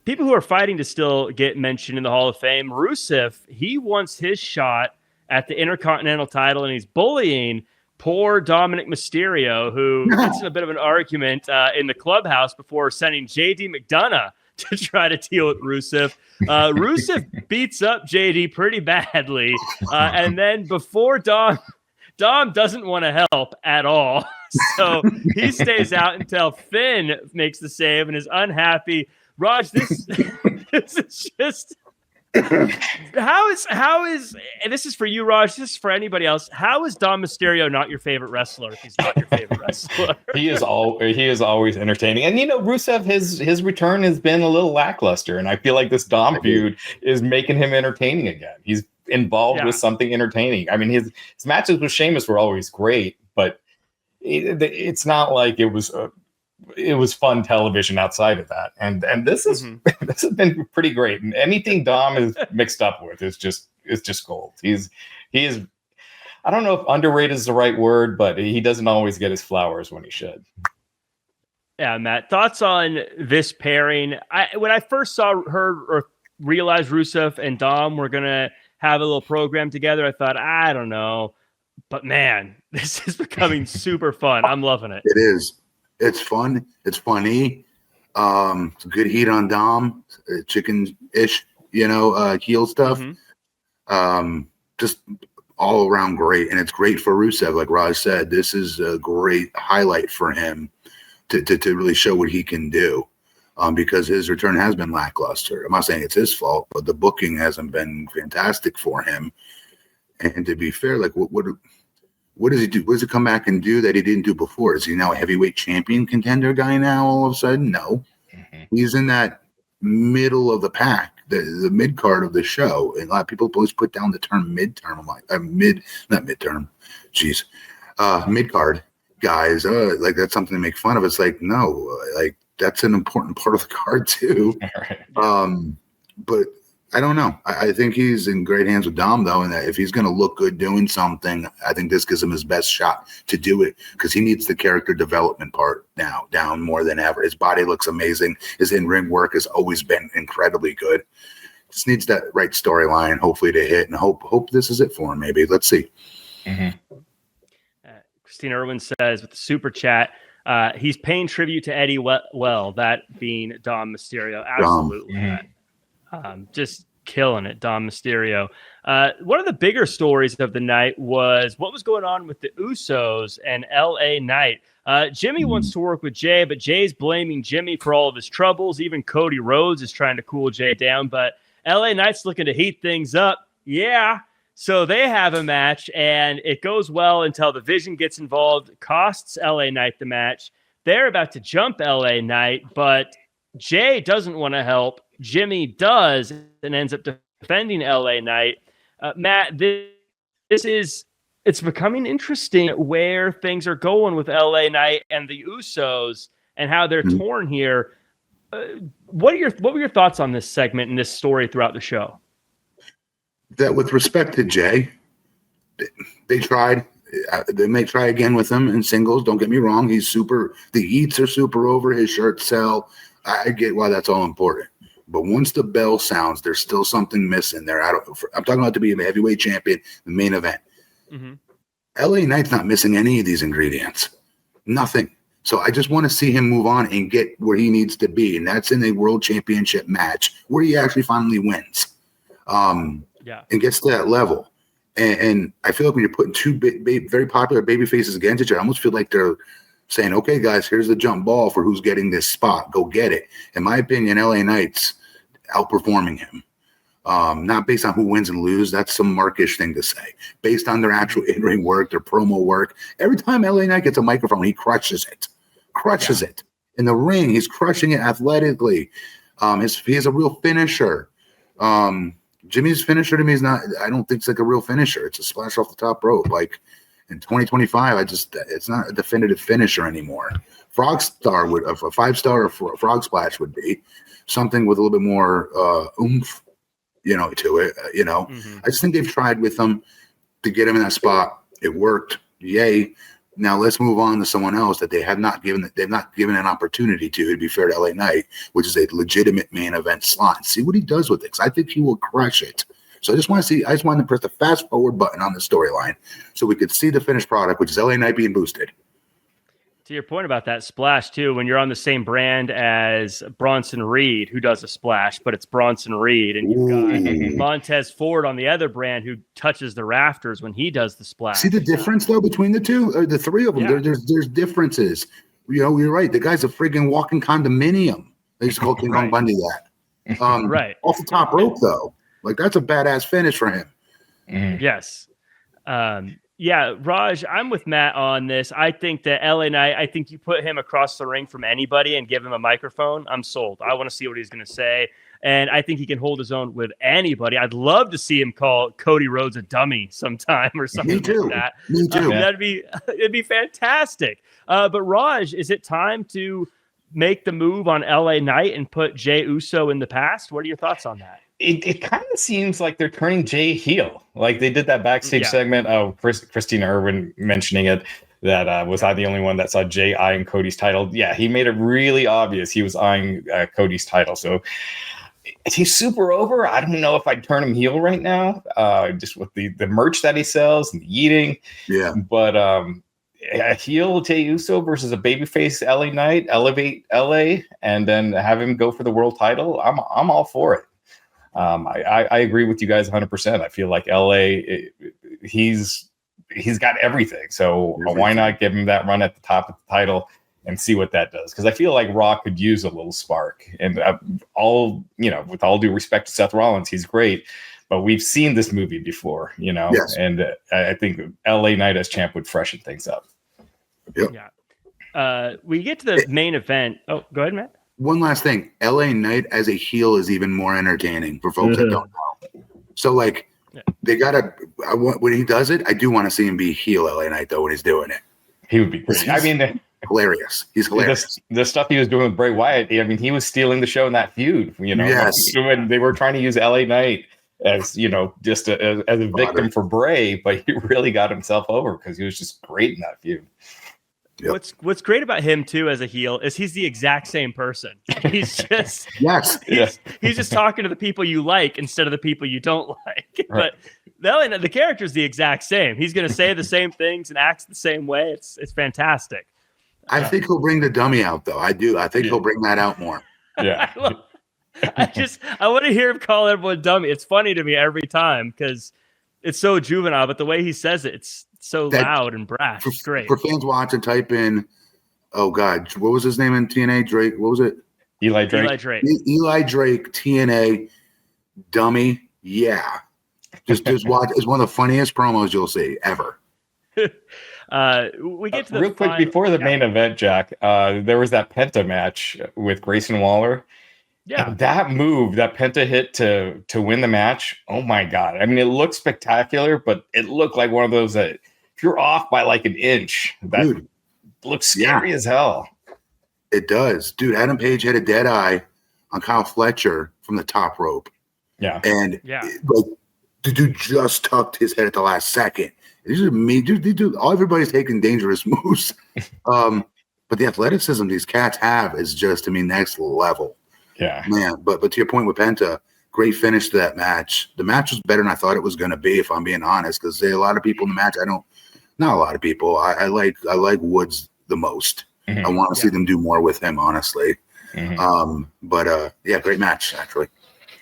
people who are fighting to still get mentioned in the Hall of Fame, Rusev, he wants his shot at the Intercontinental title, and he's bullying poor Dominic Mysterio, who gets in a bit of an argument in the clubhouse before sending JD McDonough to try to deal with Rusev. Rusev beats up JD pretty badly. And then before Dom doesn't want to help at all. So he stays out until Finn makes the save and is unhappy. Raj, this is just... How is and this is for you, Raj, this is for anybody else, how is Dom Mysterio not your favorite wrestler if he's not your favorite wrestler? He is always entertaining. And Rusev, his return has been a little lackluster, and I feel like this Dom feud is making him entertaining again. He's involved with something entertaining. I mean, his matches with Sheamus were always great, but it's not like it was fun television outside of that. And this is this has been pretty great. And anything Dom is mixed up with is just gold. He is I don't know if underrated is the right word, but he doesn't always get his flowers when he should. Yeah, Matt, thoughts on this pairing? When I first heard or realized Rusev and Dom were gonna have a little program together, I thought, I don't know. But man, this is becoming super fun. I'm loving it. It is. It's fun. It's funny. It's good heat on Dom, chicken-ish, heel stuff. Just all around great. And it's great for Rusev. Like Raj said, this is a great highlight for him to really show what he can do. Because his return has been lackluster. I'm not saying it's his fault, but the booking hasn't been fantastic for him. And to be fair, like what does he do? What does he come back and do that he didn't do before? Is he now a heavyweight champion contender guy now all of a sudden? No. He's in that middle of the pack, the mid card of the show. And a lot of people always put down the term mid-term. I'm like, not mid-term. Jeez. Mid-card guys. Like that's something to make fun of. It's like, no, like that's an important part of the card too. But I don't know. I think he's in great hands with Dom, though, and that if he's going to look good doing something, I think this gives him his best shot to do it because he needs the character development part now down more than ever. His body looks amazing. His in-ring work has always been incredibly good. Just needs that right storyline, hopefully, to hit, and hope this is it for him, maybe. Let's see. Christina Irwin says with the super chat, he's paying tribute to Eddie well, that being Dom Mysterio. Absolutely. Just killing it, Dom Mysterio. One of the bigger stories of the night was what was going on with the Usos and LA Knight. Jimmy wants to work with Jay, but Jay's blaming Jimmy for all of his troubles. Even Cody Rhodes is trying to cool Jay down, but LA Knight's looking to heat things up. Yeah. So they have a match, and it goes well until the Vision gets involved, costs LA Knight the match. They're about to jump LA Knight, but Jay doesn't want to help. Jimmy does and ends up defending LA Knight. Matt, it's becoming interesting where things are going with LA Knight and the Usos and how they're torn here. What were your thoughts on this segment and this story throughout the show? That with respect to Jay, they tried. They may try again with him in singles. Don't get me wrong. He's super. The eats are super over. His shirts sell. I get why that's all important. But once the bell sounds, there's still something missing there. I'm talking about to be a heavyweight champion, the main event. LA Knight's not missing any of these ingredients. Nothing. So I just want to see him move on and get where he needs to be. And that's in a world championship match where he actually finally wins. And gets to that level. And I feel like when you're putting two very popular baby faces against each other, I almost feel like they're saying, okay, guys, here's the jump ball for who's getting this spot. Go get it. In my opinion, LA Knight's outperforming him. Not based on who wins and lose. That's some markish thing to say. Based on their actual in-ring work, their promo work. Every time LA Knight gets a microphone, he crushes it. It. In the ring, he's crushing it athletically. He has a real finisher. Jimmy's finisher to me is not, I don't think it's like a real finisher. It's a splash off the top rope. Like in 2025, it's not a definitive finisher anymore. Frog Star would, a 5-star Frog Splash would be something with a little bit more oomph, to it. I just think they've tried with him to get him in that spot. It worked. Yay. Now let's move on to someone else that they've not given an opportunity to be fair to LA Knight, which is a legitimate main event slot. See what he does with it, 'cause I think he will crush it. So I just want to press the fast forward button on the storyline so we could see the finished product, which is LA Knight being boosted. To your point about that splash, too, when you're on the same brand as Bronson Reed, who does a splash, but it's Bronson Reed, and you've got Montez Ford on the other brand who touches the rafters when he does the splash. See the difference, though, between the two, or the three of them? Yeah. There's differences. You're right. The guy's a friggin' walking condominium. They used to call King Kong Bundy that. Right. Off the top rope, though. Like, that's a badass finish for him. Yes. Yeah, Raj, I'm with Matt on this. I think that LA Knight, I think you put him across the ring from anybody and give him a microphone, I'm sold. I want to see what he's going to say. And I think he can hold his own with anybody. I'd love to see him call Cody Rhodes a dummy sometime or something like that. Me too. It'd be fantastic. But Raj, is it time to make the move on LA Knight and put Jey Uso in the past? What are your thoughts on that? It kind of seems like they're turning Jey heel. Like they did that backstage segment. Oh, Christina Irwin mentioning it. That was I the only one that saw Jey eyeing Cody's title? Yeah, he made it really obvious he was eyeing Cody's title. So he's super over. I don't know if I'd turn him heel right now, just with the merch that he sells and the eating. Yeah. But a heel Jey Uso versus a babyface LA Knight, elevate LA, and then have him go for the world title. I'm all for it. I agree with you guys 100%. I feel like LA, he's got everything. So why not give him that run at the top of the title and see what that does? Because I feel like Raw could use a little spark. And with all due respect to Seth Rollins, he's great, but we've seen this movie before, Yes. And I think LA Knight as champ would freshen things up. Yep. Yeah. We get to the main event. Oh, go ahead, Matt. One last thing, LA Knight as a heel is even more entertaining for folks that don't know. So, like, they gotta. When he does it, I do want to see him be heel LA Knight though when he's doing it. He would be great. I mean, hilarious. He's hilarious. The stuff he was doing with Bray Wyatt. I mean, he was stealing the show in that feud. Yes. When they were trying to use LA Knight as just as a victim for Bray, but he really got himself over because he was just great in that feud. Yep. What's great about him too as a heel is he's the exact same person. He's just he's just talking to the people you like instead of the people you don't like. Right. But the character's the exact same. He's going to say the same things and acts the same way. It's fantastic. I think he'll bring the dummy out though. I do. I think he'll bring that out more. Yeah. I want to hear him call everyone dummy. It's funny to me every time because it's so juvenile, but the way he says it, it's so loud and brash. It's great. For fans watching, type in, oh God, what was his name in TNA? Drake. What was it? Eli Drake. Eli Drake, TNA, dummy. Yeah. Just watch. It's one of the funniest promos you'll see ever. We get to the real quick before the main event, Jack. There was that Penta match with Grayson Waller. Yeah, and that move that Penta hit to win the match. Oh my God! I mean, it looked spectacular, but it looked like one of those that if you're off by like an inch, that looks scary as hell. It does, dude. Adam Page had a dead eye on Kyle Fletcher from the top rope. Yeah, and like the dude just tucked his head at the last second. These are me, dude. Everybody's taking dangerous moves, but the athleticism these cats have is just, next level. Yeah, man. But to your point with Penta, great finish to that match. The match was better than I thought it was going to be, if I'm being honest. Because there are a lot of people in the match. Not a lot of people. I like Woods the most. Mm-hmm. I want to see them do more with him, honestly. Mm-hmm. But great match actually.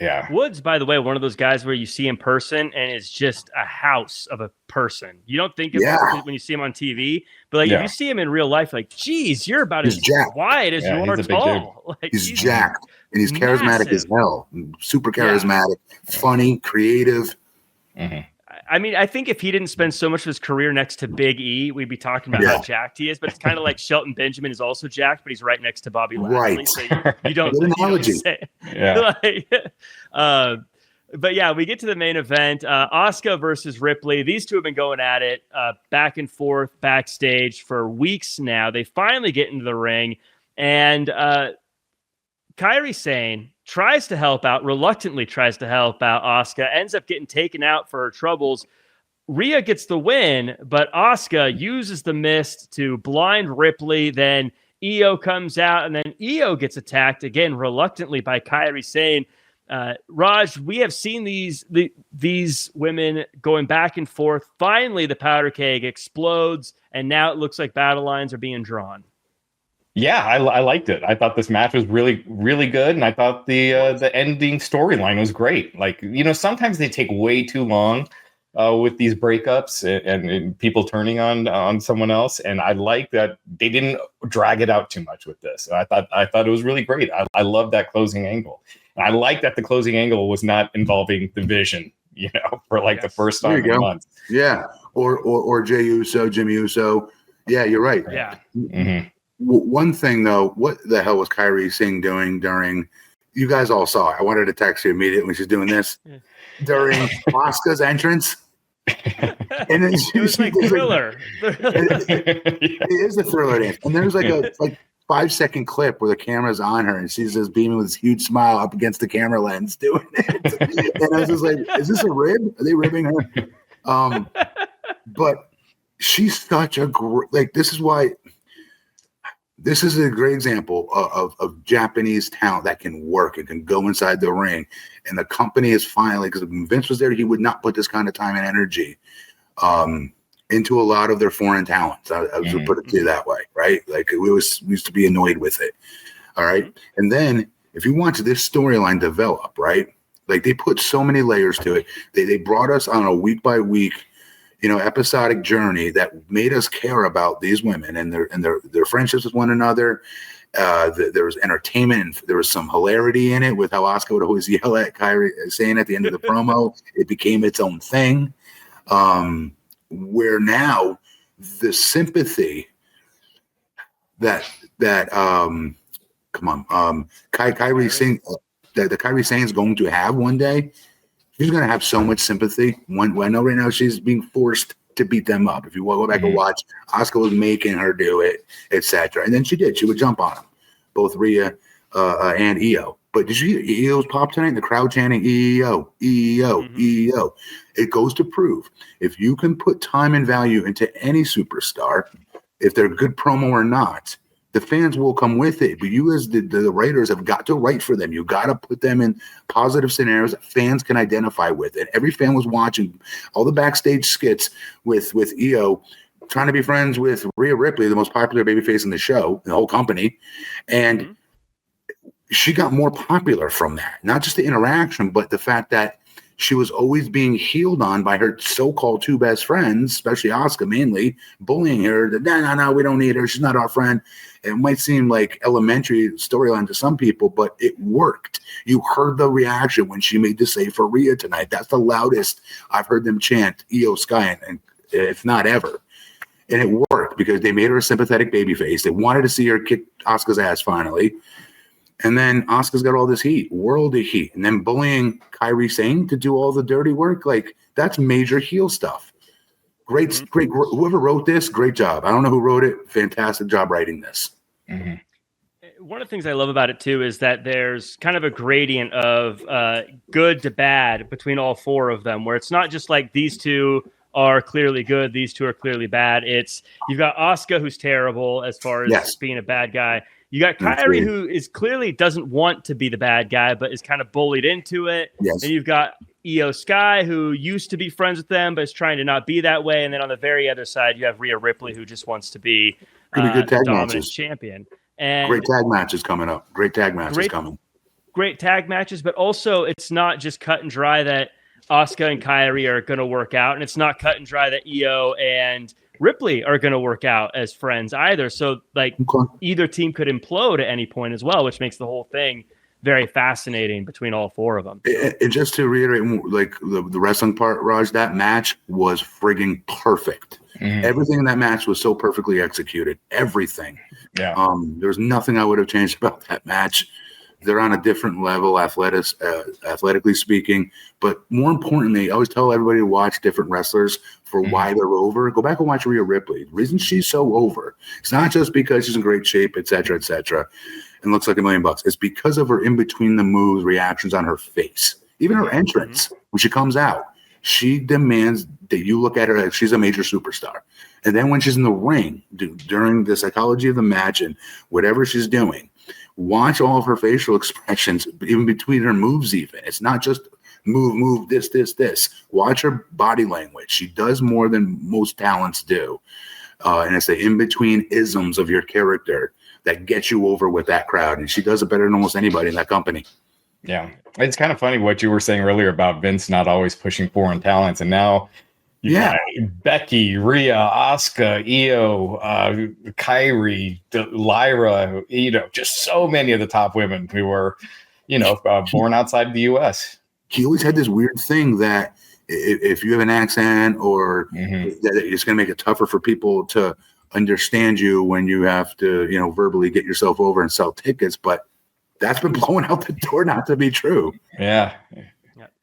Yeah. Woods, by the way, one of those guys where you see in person and is just a house of a person. You don't think of it when you see him on TV, but if you see him in real life, like, geez, you're about as wide as you are tall. Like, he's jacked and he's charismatic as hell. Super charismatic, funny, creative. Mm-hmm. I think if he didn't spend so much of his career next to Big E, we'd be talking about how jacked he is. But it's kind of like Shelton Benjamin is also jacked, but he's right next to Bobby Lashley. Right. So you don't. Good analogy. But yeah, we get to the main event. Asuka versus Ripley. These two have been going at it back and forth backstage for weeks now. They finally get into the ring, and Kairi Sane reluctantly tries to help out Asuka, ends up getting taken out for her troubles. Rhea gets the win, but Asuka uses the mist to blind Ripley. Then Io comes out, and then Io gets attacked again reluctantly by Kairi Sane. Raj, we have seen these women going back and forth. Finally, the powder keg explodes, and now it looks like battle lines are being drawn. Yeah, I liked it. I thought this match was really, really good, and I thought the ending storyline was great. Like, sometimes they take way too long with these breakups and people turning on someone else, and I like that they didn't drag it out too much with this. I thought it was really great. I love that closing angle. And I like that the closing angle was not involving the Vision, for the first time in months. Yeah, or Jey Uso, Jimmy Uso. Yeah, you're right. Yeah. Mm-hmm. One thing though, what the hell was Kairi Singh doing during? You guys all saw it. I wanted to text you immediately when she's doing this during Asuka's entrance. And then it was like Thriller. It is the Thriller dance, and there's like a 5-second clip where the camera's on her and she's just beaming with this huge smile up against the camera lens doing it. And I was just like, is this a rib? Are they ribbing her? But she's such a great, this is a great example of Japanese talent that can work. It can go inside the ring. And the company is finally, because when Vince was there, he would not put this kind of time and energy into a lot of their foreign talents. I would put it to you that way, right? Like we used to be annoyed with it. All right. And then if you watch this storyline develop, right? Like they put so many layers to it. They brought us on a week by week, episodic journey that made us care about these women and their friendships with one another. There was entertainment and there was some hilarity in it with how Asuka would always yell at Kairi Sane at the end of the promo. It became its own thing. Where now the sympathy that Kairi Sane that the Kairi Sane is going to have one day. She's going to have so much sympathy. I know right now she's being forced to beat them up. If you go back and watch, Asuka was making her do it, etc. And then she did. She would jump on them, both Rhea and Io. But did you hear Io's pop tonight? The crowd chanting Io, Io, Io. It goes to prove if you can put time and value into any superstar, if they're good promo or not, the fans will come with it. But you as the writers have got to write for them. You got to put them in positive scenarios that fans can identify with. And every fan was watching all the backstage skits with Io trying to be friends with Rhea Ripley, the most popular babyface in the show, the whole company. And she got more popular from that. Not just the interaction, but the fact that she was always being healed on by her so-called two best friends, especially Asuka mainly, bullying her. That no, we don't need her. She's not our friend. It might seem like elementary storyline to some people, but it worked. You heard the reaction when she made the save for Rhea tonight. That's the loudest I've heard them chant Io Sky, and if not ever. And it worked because they made her a sympathetic babyface. They wanted to see her kick Asuka's ass finally. And then Asuka's got all this heat, world of heat. And then bullying Kairi Sane to do all the dirty work. Like, that's major heel stuff. Great. Whoever wrote this, great job. I don't know who wrote it. Fantastic job writing this. One of the things I love about it, too, is that there's kind of a gradient of good to bad between all four of them, where it's not just like these two are clearly good, these two are clearly bad. It's you've got Asuka, who's terrible as far as being a bad guy. You got Kairi, who is clearly doesn't want to be the bad guy, but is kind of bullied into it. Yes. And you've got Io Sky, who used to be friends with them, but is trying to not be that way. And then on the very other side, you have Rhea Ripley, who just wants to be good tag dominant matches. Champion. And great tag matches coming up. Great tag matches coming. Great tag matches, but also it's not just cut and dry that Asuka and Kairi are going to work out, and it's not cut and dry that Io and Ripley are going to work out as friends either. So either team could implode at any point as well, which makes the whole thing very fascinating between all four of them. And just to reiterate, like the wrestling part, Raj, that match was frigging perfect. Everything in that match was so perfectly executed. Everything. Yeah. There's nothing I would have changed about that match. They're on a different level, athletically speaking. But more importantly, I always tell everybody to watch different wrestlers for why they're over. Go back and watch Rhea Ripley. The reason she's so over, it's not just because she's in great shape, et cetera, and looks like $1 million. It's because of her in between the moves, reactions on her face. Even her entrance, when she comes out, She demands that you look at her like she's a major superstar. And then when she's in the ring, during the psychology of the match and whatever she's doing, watch all of her facial expressions, even between her moves even. It's not just move, this. Watch her body language. She does more than most talents do. And it's the in-between isms of your character that gets you over with that crowd. And she does it better than almost anybody in that company. Yeah. It's kind of funny what you were saying earlier about Vince not always pushing foreign talents. And now you got Becky, Rhea, Asuka, Io, Kyrie, Lyra, just so many of the top women who were, born outside the U.S. He always had this weird thing that if you have an accent or that it's going to make it tougher for people to understand you when you have to, verbally get yourself over and sell tickets. But that's been blowing out the door not to be true. Yeah.